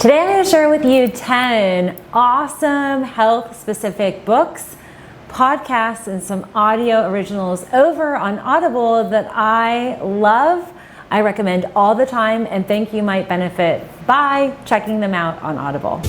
Today I'm going to share with you 10 awesome health-specific books, podcasts, and some audio originals over on Audible that I love, I recommend all the time, and think you might benefit by checking them out on Audible.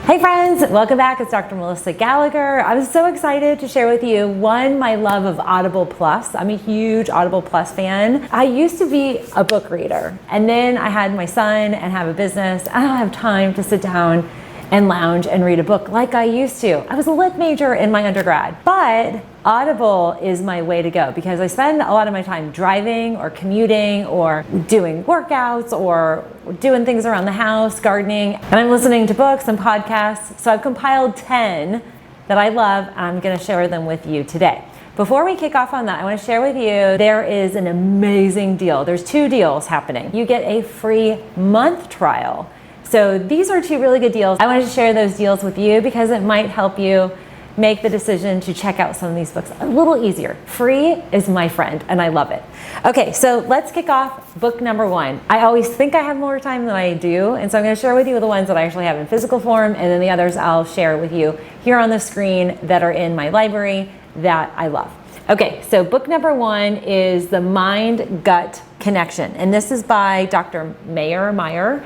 Hey friends, welcome back. It's Dr. Melissa Gallagher. I'm so excited to share with you, my love of Audible Plus. I'm a huge Audible Plus fan. I used to be a book reader, and then I had my son and have a business. I don't have time to sit down and lounge and read a book like I used to. I was a lit major in my undergrad, but Audible is my way to go because I spend a lot of my time driving or commuting or doing workouts or doing things around the house, gardening, and I'm listening to books and podcasts. So I've compiled 10 that I love. I'm gonna share them with you today. Before we kick off on that, I want to share with you, there is an amazing deal. There's 2 deals happening. You get a free month trial. So these are 2 really good deals. I wanted to share those deals with you because it might help you make the decision to check out some of these books a little easier. Free is my friend, and I love it. Okay, so let's kick off book number 1. I always think I have more time than I do, and so I'm going to share with you the ones that I actually have in physical form, and then the others I'll share with you here on the screen that are in my library that I love. Okay, so book number 1 is The Mind-Gut Connection, and this is by Dr. Meyer.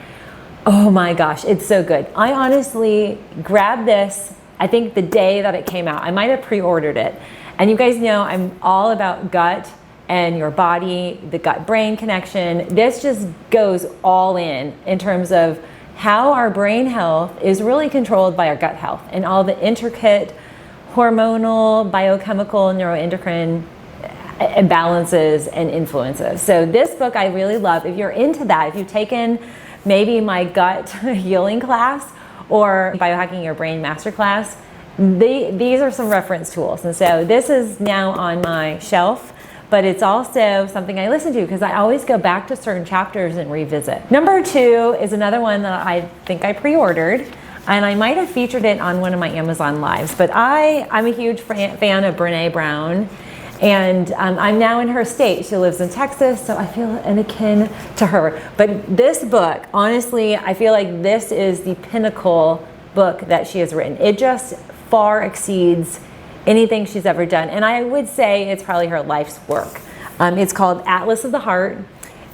Oh my gosh, it's so good. I honestly grabbed this, I think the day that it came out. I might have pre-ordered it. And you guys know I'm all about gut and your body, the gut-brain connection. This just goes all in terms of how our brain health is really controlled by our gut health and all the intricate hormonal, biochemical, neuroendocrine imbalances and influences. So this book I really love. If you're into that, if you've taken maybe my gut healing class or Biohacking Your Brain Masterclass, these are some reference tools. And so this is now on my shelf, but it's also something I listen to because I always go back to certain chapters and revisit. Number 2 is another one that I think I pre-ordered, and I might have featured it on one of my Amazon lives, but I'm a huge fan of Brené Brown. And I'm now in her state. She lives in Texas, so I feel an akin to her. But this book, honestly, I feel like this is the pinnacle book that she has written. It just far exceeds anything she's ever done. And I would say it's probably her life's work. It's called Atlas of the Heart.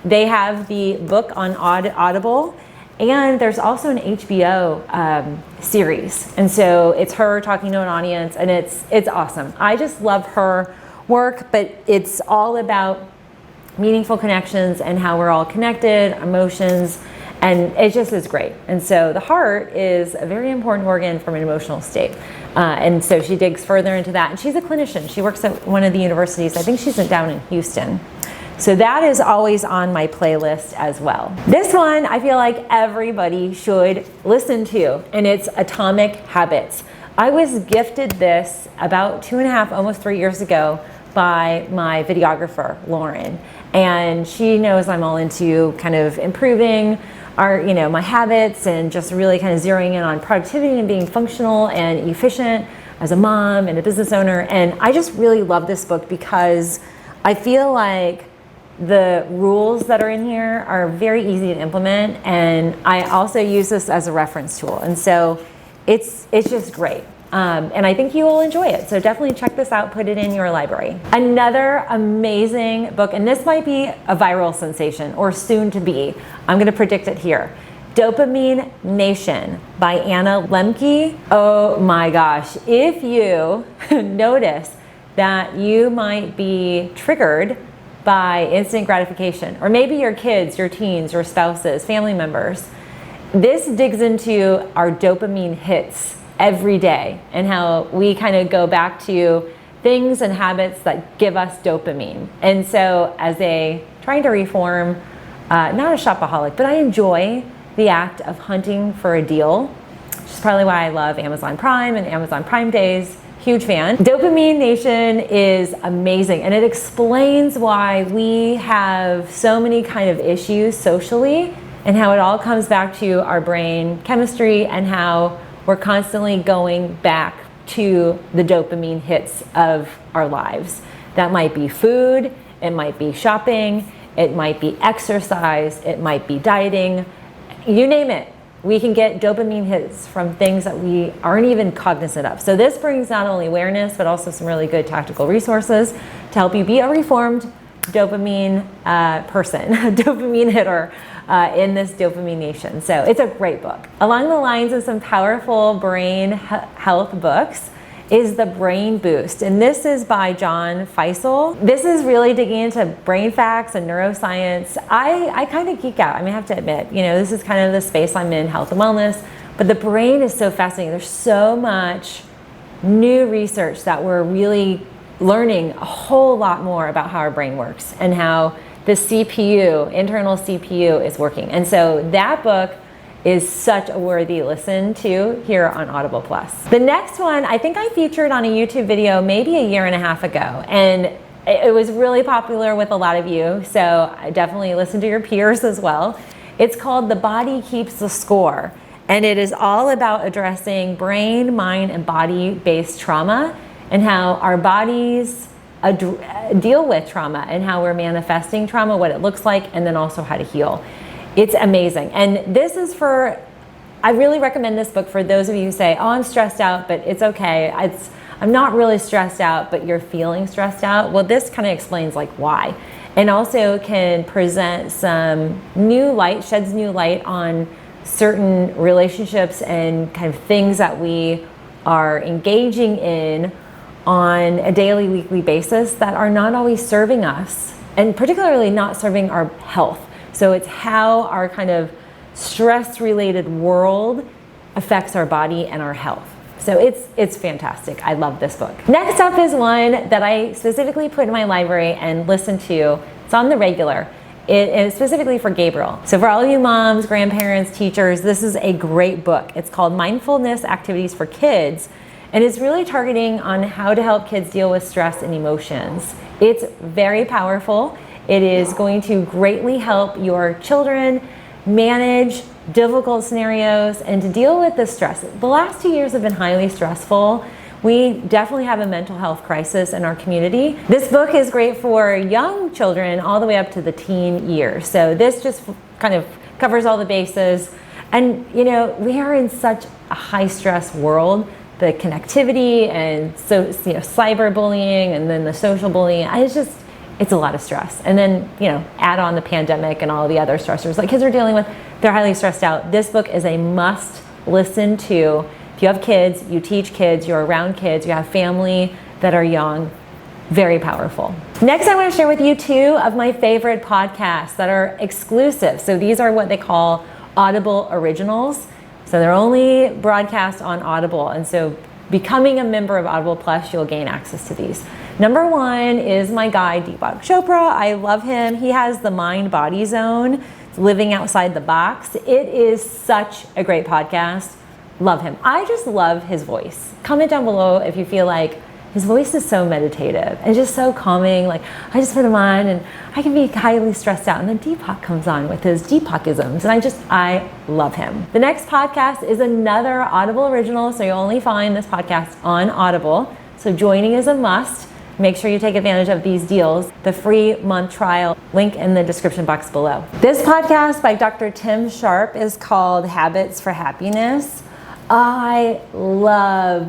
They have the book on Audible, and there's also an HBO series. And so it's her talking to an audience, and it's awesome. I just love her work, but it's all about meaningful connections and how we're all connected, emotions, and it just is great. And so the heart is a very important organ from an emotional state. And so she digs further into that. And she's a clinician. She works at one of the universities. I think she's down in Houston. So that is always on my playlist as well. This one I feel like everybody should listen to, and it's Atomic Habits. I was gifted this about 2.5, almost 3 years ago by my videographer, Lauren. And she knows I'm all into kind of improving my habits and just really kind of zeroing in on productivity and being functional and efficient as a mom and a business owner. And I just really love this book because I feel like the rules that are in here are very easy to implement. And I also use this as a reference tool. And so it's just great. And I think you will enjoy it. So definitely check this out, put it in your library. Another amazing book, and this might be a viral sensation or soon to be. I'm gonna predict it here. Dopamine Nation by Anna Lemke. Oh my gosh. If you notice that you might be triggered by instant gratification, or maybe your kids, your teens, your spouses, family members, this digs into our dopamine hits every day and how we kind of go back to things and habits that give us dopamine. And so as trying to reform, not a shopaholic, but I enjoy the act of hunting for a deal, which is probably why I love Amazon Prime and Amazon Prime Days. Huge fan. Dopamine Nation is amazing, and it explains why we have so many kind of issues socially and how it all comes back to our brain chemistry and how we're constantly going back to the dopamine hits of our lives. That might be food, it might be shopping, it might be exercise, it might be dieting, you name it. We can get dopamine hits from things that we aren't even cognizant of. So this brings not only awareness, but also some really good tactical resources to help you be a reformed dopamine person, a dopamine hitter in this Dopamine Nation. So it's a great book. Along the lines of some powerful brain health books is The Brain Boost. And this is by John Feisel. This is really digging into brain facts and neuroscience. I kind of geek out, I have to admit. This is kind of the space I'm in, health and wellness. But the brain is so fascinating. There's so much new research that we're really learning a whole lot more about how our brain works and how the CPU, internal CPU, is working. And so that book is such a worthy listen to here on Audible Plus. The next one, I think I featured on a YouTube video maybe a year and a half ago, and it was really popular with a lot of you, so I definitely listen to your peers as well. It's called The Body Keeps the Score, and it is all about addressing brain, mind, and body-based trauma and how our bodies deal with trauma and how we're manifesting trauma, what it looks like, and then also how to heal. It's amazing. And this is I really recommend this book for those of you who say, oh, I'm stressed out, but it's okay. I'm not really stressed out, but you're feeling stressed out. Well, this kind of explains why. And also can present some new light, sheds new light on certain relationships and kind of things that we are engaging in on a daily, weekly basis that are not always serving us, and particularly not serving our health. So it's how our kind of stress-related world affects our body and our health. So it's fantastic. I love this book. Next up is one that I specifically put in my library and listen to. It's on the regular. It is specifically for Gabriel. So for all of you moms, grandparents, teachers, this is a great book. It's called Mindfulness Activities for Kids, and it's really targeting on how to help kids deal with stress and emotions. It's very powerful. It is going to greatly help your children manage difficult scenarios and to deal with the stress. The last 2 years have been highly stressful. We definitely have a mental health crisis in our community. This book is great for young children all the way up to the teen years. So this just kind of covers all the bases. And we are in such a high stress world. The connectivity and cyberbullying and then the social bullying, it's a lot of stress. And then, add on the pandemic and all the other stressors like kids are dealing with, they're highly stressed out. This book is a must listen to. If you have kids, you teach kids, you're around kids, you have family that are young, very powerful. Next, I want to share with you 2 of my favorite podcasts that are exclusive. So these are what they call Audible Originals. So they're only broadcast on Audible. And so becoming a member of Audible Plus, you'll gain access to these. Number 1 is my guy, Deepak Chopra. I love him. He has the Mind-Body Zone, Living Outside the Box. It is such a great podcast. Love him. I just love his voice. Comment down below if you feel like his voice is so meditative and just so calming. I just put him on and I can be highly stressed out. And then Deepak comes on with his Deepakisms. And I love him. The next podcast is another Audible original. So you'll only find this podcast on Audible. So joining is a must. Make sure you take advantage of these deals. The free month trial, link in the description box below. This podcast by Dr. Tim Sharp is called Habits for Happiness. I love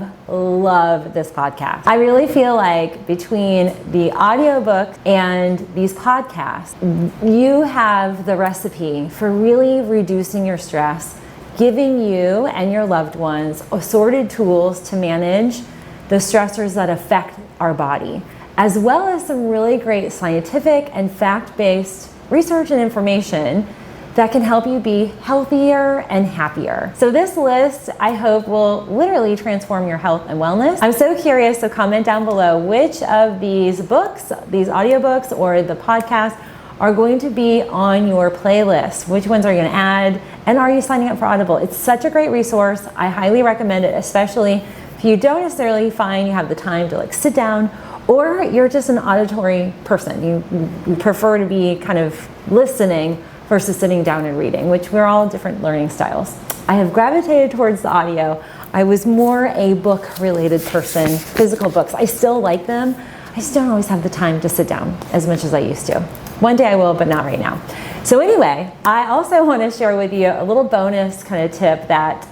this podcast. I really feel like between the audiobook and these podcasts, you have the recipe for really reducing your stress, giving you and your loved ones assorted tools to manage the stressors that affect our body, as well as some really great scientific and fact-based research and information that can help you be healthier and happier. So this list, I hope, will literally transform your health and wellness. I'm so curious, so comment down below which of these books, these audiobooks, or the podcast are going to be on your playlist. Which ones are you gonna add? And are you signing up for Audible? It's such a great resource. I highly recommend it, especially if you don't necessarily find you have the time to sit down, or you're just an auditory person. You prefer to be kind of listening versus sitting down and reading, which we're all different learning styles. I have gravitated towards the audio. I was more a book-related person, physical books. I still like them. I just don't always have the time to sit down as much as I used to. One day I will, but not right now. So anyway, I also want to share with you a little bonus kind of tip that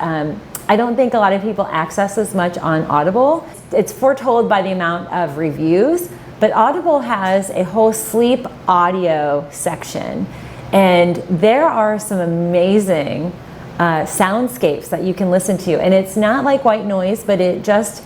I don't think a lot of people access as much on Audible. It's foretold by the amount of reviews, but Audible has a whole sleep audio section, and there are some amazing soundscapes that you can listen to. And it's not like white noise, but it just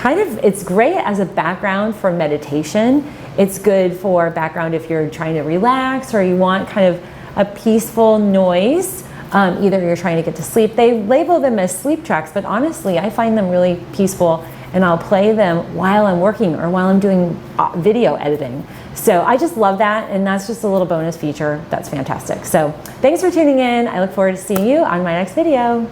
it's great as a background for meditation. It's good for background if you're trying to relax or you want kind of a peaceful noise. Either you're trying to get to sleep. They label them as sleep tracks, but honestly, I find them really peaceful, and I'll play them while I'm working or while I'm doing video editing. So I just love that, and that's just a little bonus feature. That's fantastic. So thanks for tuning in. I look forward to seeing you on my next video.